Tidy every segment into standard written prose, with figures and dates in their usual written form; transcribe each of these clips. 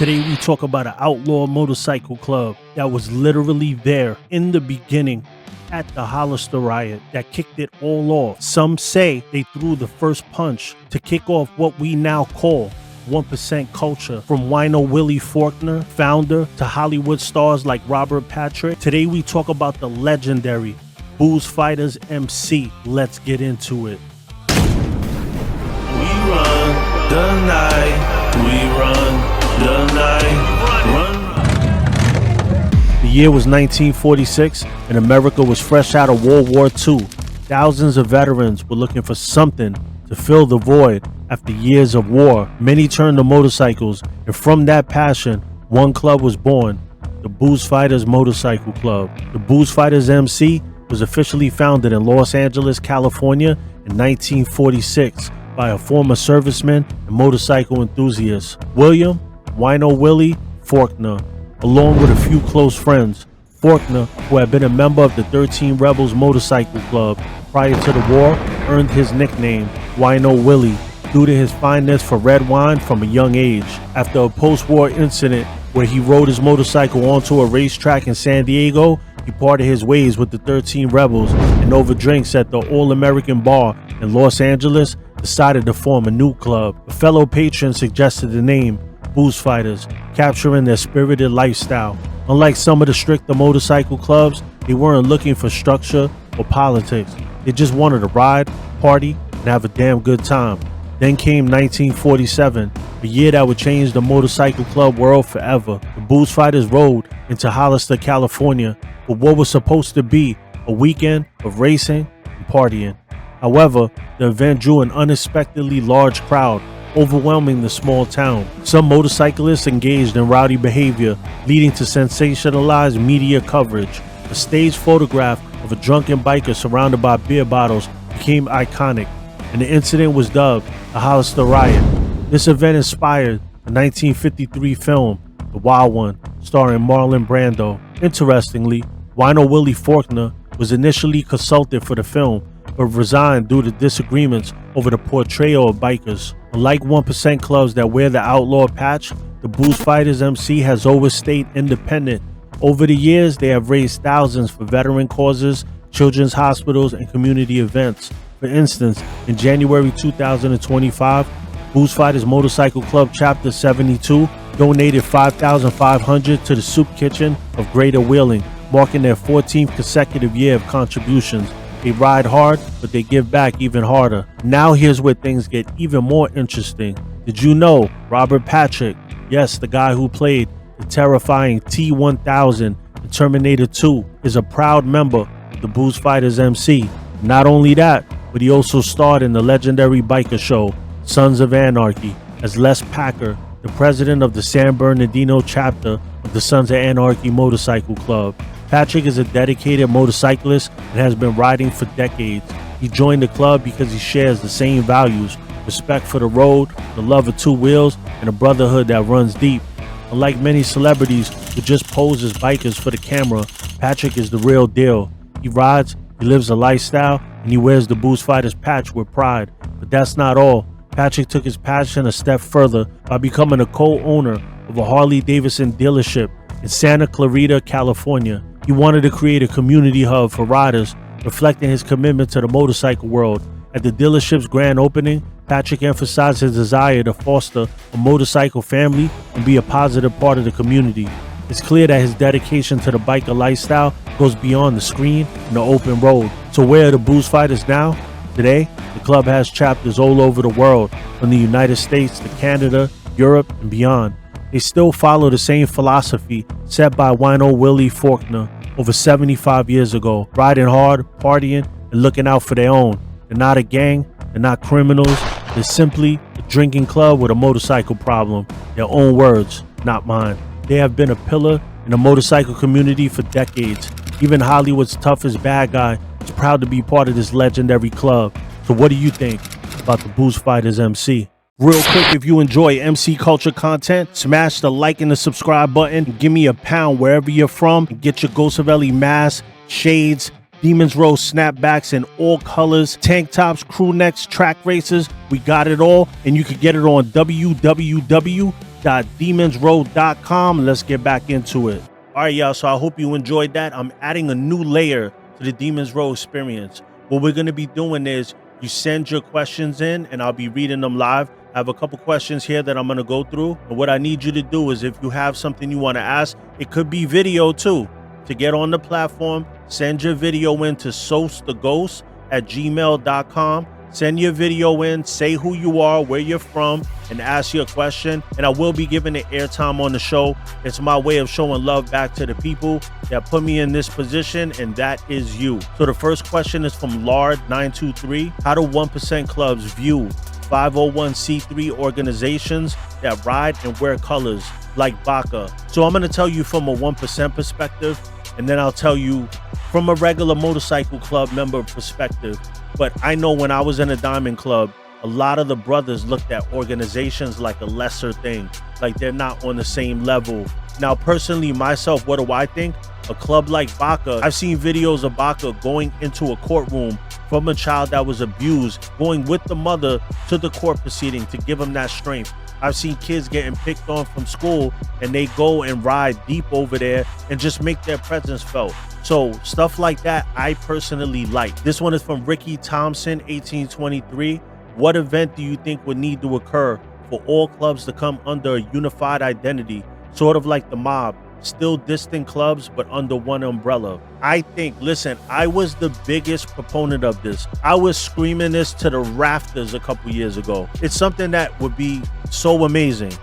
Today we talk about an outlaw motorcycle club that was literally there in the beginning at the Hollister Riot that kicked it all off. Some say they threw the first punch to kick off what we now call 1% culture, from Wino Willie Faulkner, founder, to Hollywood stars like Robert Patrick. Today we talk about the legendary Boozefighters MC. Let's get into it. We run the night, we run the night, run. The year was 1946 and America was fresh out of World War II. Thousands of veterans were looking for something to fill the void after years of war. Many turned to motorcycles, and from that passion, one club was born, the Boozefighters Motorcycle Club. The Boozefighters MC was officially founded in Los Angeles, California in 1946 by a former serviceman and motorcycle enthusiast, William Wino Willie Faulkner, along with a few close friends. Faulkner, who had been a member of the 13 Rebels Motorcycle Club prior to the war, earned his nickname Wino Willie due to his fondness for red wine from a young age. After a post-war incident where he rode his motorcycle onto a racetrack in San Diego, he parted his ways with the 13 Rebels, and over drinks at the All-American Bar in Los Angeles decided to form a new club. A fellow patron suggested the name Boozefighters, capturing their spirited lifestyle. Unlike some of the stricter motorcycle clubs, they weren't looking for structure or politics. They just wanted to ride, party, and have a damn good time. Then came 1947, a year that would change the motorcycle club world forever. The Boozefighters rode into Hollister, California, for what was supposed to be a weekend of racing and partying. However, the event drew an unexpectedly large crowd, overwhelming the small town. Some motorcyclists engaged in rowdy behavior, leading to sensationalized media coverage. A staged photograph of a drunken biker surrounded by beer bottles became iconic, and the incident was dubbed the Hollister Riot. This event inspired the 1953 film, The Wild One, starring Marlon Brando. Interestingly, Wino Willie Faulkner was initially consulted for the film, but resigned due to disagreements over the portrayal of bikers. Unlike 1% clubs that wear the outlaw patch, the Boozefighters MC has always stayed independent. Over the years, they have raised thousands for veteran causes, children's hospitals, and community events. For instance, in January 2025, Boozefighters Motorcycle Club Chapter 72 donated $5,500 to the Soup Kitchen of Greater Wheeling, marking their 14th consecutive year of contributions. They ride hard, but they give back even harder. Now here's where things get even more interesting. Did you know Robert Patrick, yes, the guy who played the terrifying T-1000 in Terminator 2, is a proud member of the Boozefighters MC? Not only that, but he also starred in the legendary biker show Sons of Anarchy as Les Packer, the president of the San Bernardino chapter of the Sons of Anarchy Motorcycle Club. Patrick is a dedicated motorcyclist and has been riding for decades. He joined the club because he shares the same values: respect for the road, the love of two wheels, and a brotherhood that runs deep. Unlike many celebrities who just pose as bikers for the camera, Patrick is the real deal. He rides, he lives a lifestyle, and he wears the Boozefighters patch with pride. But that's not all. Patrick took his passion a step further by becoming a co-owner of a Harley-Davidson dealership in Santa Clarita, California. He wanted to create a community hub for riders, reflecting his commitment to the motorcycle world. At the dealership's grand opening, Patrick emphasized his desire to foster a motorcycle family and be a positive part of the community. It's clear that his dedication to the biker lifestyle goes beyond the screen and the open road. So where are the Boozefighters now? Today, the club has chapters all over the world, from the United States to Canada, Europe, and beyond. They still follow the same philosophy set by Wino Willie Faulkner over 75 years ago, riding hard, partying, and looking out for their own. They're not a gang, they're not criminals, they're simply a drinking club with a motorcycle problem. Their own words, not mine. They have been a pillar in the motorcycle community for decades. Even Hollywood's toughest bad guy is proud to be part of this legendary club. So what do you think about the Boozefighters MC? Real quick, if you enjoy MC culture content, smash the like and the subscribe button. Give me a pound wherever you're from. And get your Boozefighters mask, shades, Demons Row snapbacks in all colors, tank tops, crew necks, track races. We got it all, and you can get it on www www.demonsroad.com. Let's get back into it. All right, y'all. So I hope you enjoyed that. I'm adding a new layer to the Demons Road experience. What we're going to be doing is you send your questions in and I'll be reading them live. I have a couple questions here that I'm going to go through. And what I need you to do is if you have something you want to ask, it could be video too. To get on the platform, send your video in to sostheghost@gmail.com. Send your video in, say who you are, where you're from, and ask your question. And I will be giving it airtime on the show. It's my way of showing love back to the people that put me in this position, and that is you. So the first question is from Lard923. How do 1% clubs view 501c3 organizations that ride and wear colors like Baka? So I'm going to tell you from a 1% perspective, and then I'll tell you from a regular motorcycle club member perspective. But I know when I was in a Diamond Club, a lot of the brothers looked at organizations like a lesser thing, like they're not on the same level. Now, personally, myself, what do I think? A club like Baka, I've seen videos of Baka going into a courtroom from a child that was abused, going with the mother to the court proceeding to give them that strength. I've seen kids getting picked on from school and they go and ride deep over there and just make their presence felt. So stuff like that, I personally like. This one is from Ricky Thompson, 1823. What event do you think would need to occur for all clubs to come under a unified identity, sort of like the mob, still distant clubs, but under one umbrella? I think, listen, I was the biggest proponent of this. I was screaming this to the rafters a couple years ago. It's something that would be so amazing.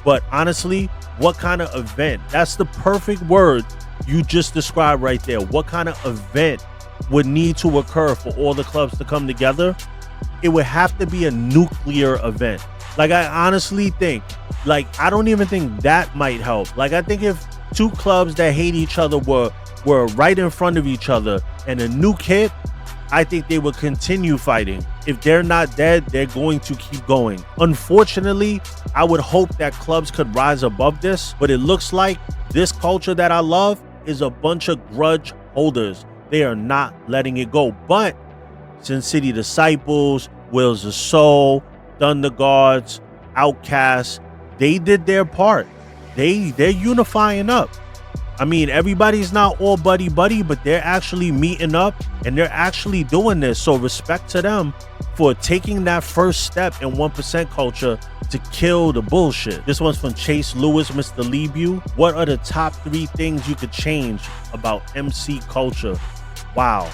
But honestly, what kind of event? That's the perfect word you just described right there. What kind of event would need to occur for all the clubs to come together? It would have to be a nuclear event. Like, I honestly think, like, I don't even think that might help. Like, I think if two clubs that hate each other were right in front of each other and a nuke hit, I think they would continue fighting. If they're not dead, they're going to keep going. Unfortunately, I would hope that clubs could rise above this, but it looks like this culture that I love is a bunch of grudge holders. They are not letting it go. But Sin City Disciples, Wheels of Soul, Thunder Guards, Outcasts, they did their part. They're unifying up. I mean, everybody's not all buddy, but they're actually meeting up and they're actually doing this. So respect to them for taking that first step in 1% culture to kill the bullshit. This one's from Chase Lewis, Mr. Lebu. What are the top 3 things you could change about MC culture? Wow.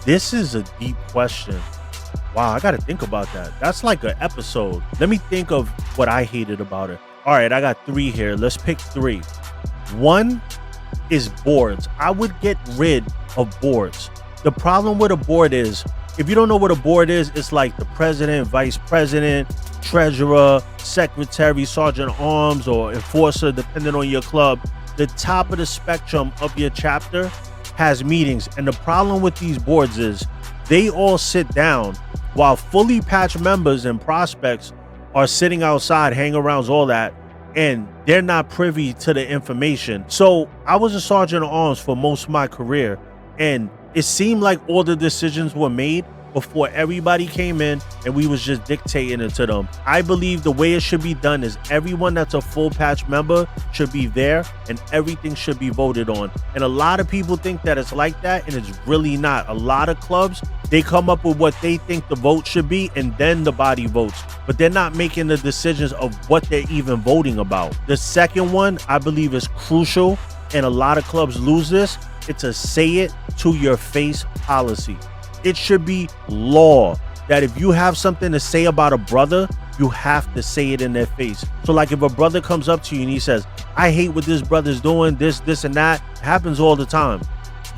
This is a deep question. Wow, I gotta think about that. That's like an episode. Let me think of what I hated about it. All right, I got 3 here. Let's pick 3. 1 is boards. I would get rid of boards. The problem with a board is, if you don't know what a board is, it's like the president, vice president, treasurer, secretary, sergeant arms, or enforcer, depending on your club. The top of the spectrum of your chapter has meetings. And the problem with these boards is they all sit down while fully patched members and prospects are sitting outside, hang-arounds, all that, and they're not privy to the information. So I was a sergeant at arms for most of my career, and it seemed like all the decisions were made before everybody came in and we was just dictating it to them. I believe the way it should be done is everyone that's a full patch member should be there and everything should be voted on. And a lot of people think that it's like that, and it's really not. A lot of clubs, they come up with what they think the vote should be and then the body votes, but they're not making the decisions of what they're even voting about. The second one I believe is crucial, and a lot of clubs lose this. It's a say it to your face policy. It should be law that if you have something to say about a brother, you have to say it in their face. So like if a brother comes up to you and he says, I hate what this brother's doing, this and that, it happens all the time.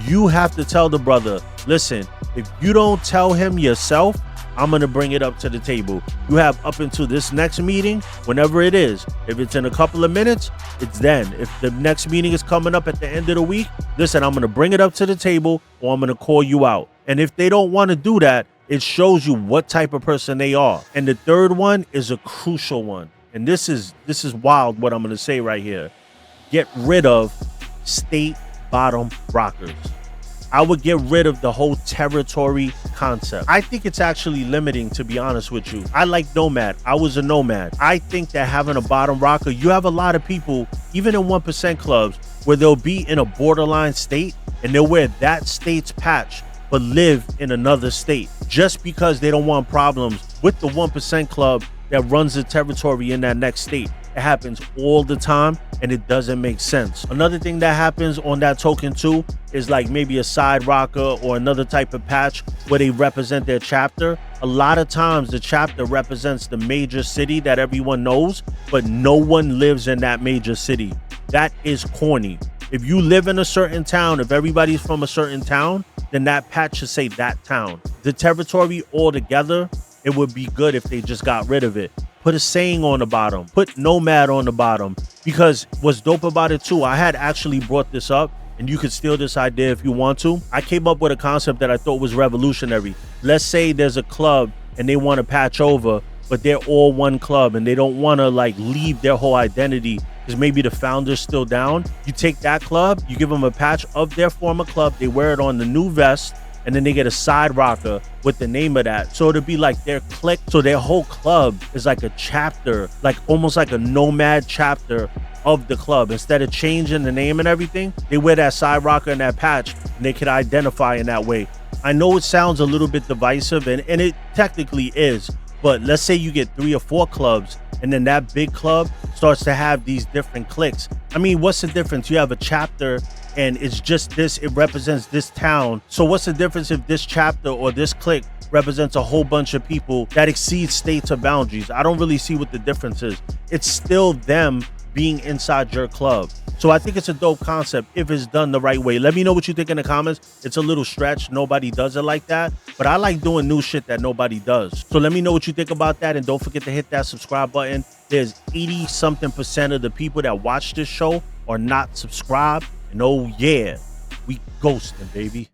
You have to tell the brother, listen, if you don't tell him yourself, I'm going to bring it up to the table. You have up until this next meeting, whenever it is. If it's in a couple of minutes, it's then. If the next meeting is coming up at the end of the week, listen, I'm going to bring it up to the table or I'm going to call you out. And if they don't want to do that, it shows you what type of person they are. And the third one is a crucial one. And this is wild what I'm going to say right here. Get rid of state bottom rockers. I would get rid of the whole territory concept. I think it's actually limiting, to be honest with you. I like nomad. I was a nomad. I think that having a bottom rocker, you have a lot of people, even in 1% clubs, where they'll be in a borderline state and they'll wear that state's patch but live in another state just because they don't want problems with the 1% club that runs the territory in that next state. It happens all the time and it doesn't make sense. Another thing that happens on that token too is like maybe a side rocker or another type of patch where they represent their chapter. A lot of times the chapter represents the major city that everyone knows, but no one lives in that major city. That is corny. If you live in a certain town, if everybody's from a certain town, then that patch should say that town. The territory altogether, it would be good if they just got rid of it. Put a saying on the bottom, put nomad on the bottom, because what's dope about it too, I had actually brought this up, and you could steal this idea if you want to. I came up with a concept that I thought was revolutionary. Let's say there's a club and they want to patch over, but they're all one club and they don't want to like leave their whole identity because maybe the founder's still down. You take that club, you give them a patch of their former club, they wear it on the new vest, and then they get a side rocker with the name of that. So it'll be like their clique. So their whole club is like a chapter, like almost like a nomad chapter of the club. Instead of changing the name and everything, they wear that side rocker and that patch and they can identify in that way. I know it sounds a little bit divisive and it technically is, but let's say you get 3 or 4 clubs and then that big club starts to have these different cliques. I mean, what's the difference? You have a chapter and it's just this, it represents this town. So what's the difference if this chapter or this clique represents a whole bunch of people that exceed states or boundaries? I don't really see what the difference is. It's still them being inside your club. So I think it's a dope concept if it's done the right way. Let me know what you think in the comments. It's a little stretch. Nobody does it like that, but I like doing new shit that nobody does. So let me know what you think about that. And don't forget to hit that subscribe button. There's 80-something% of the people that watch this show are not subscribed. And oh yeah, we ghosting, baby.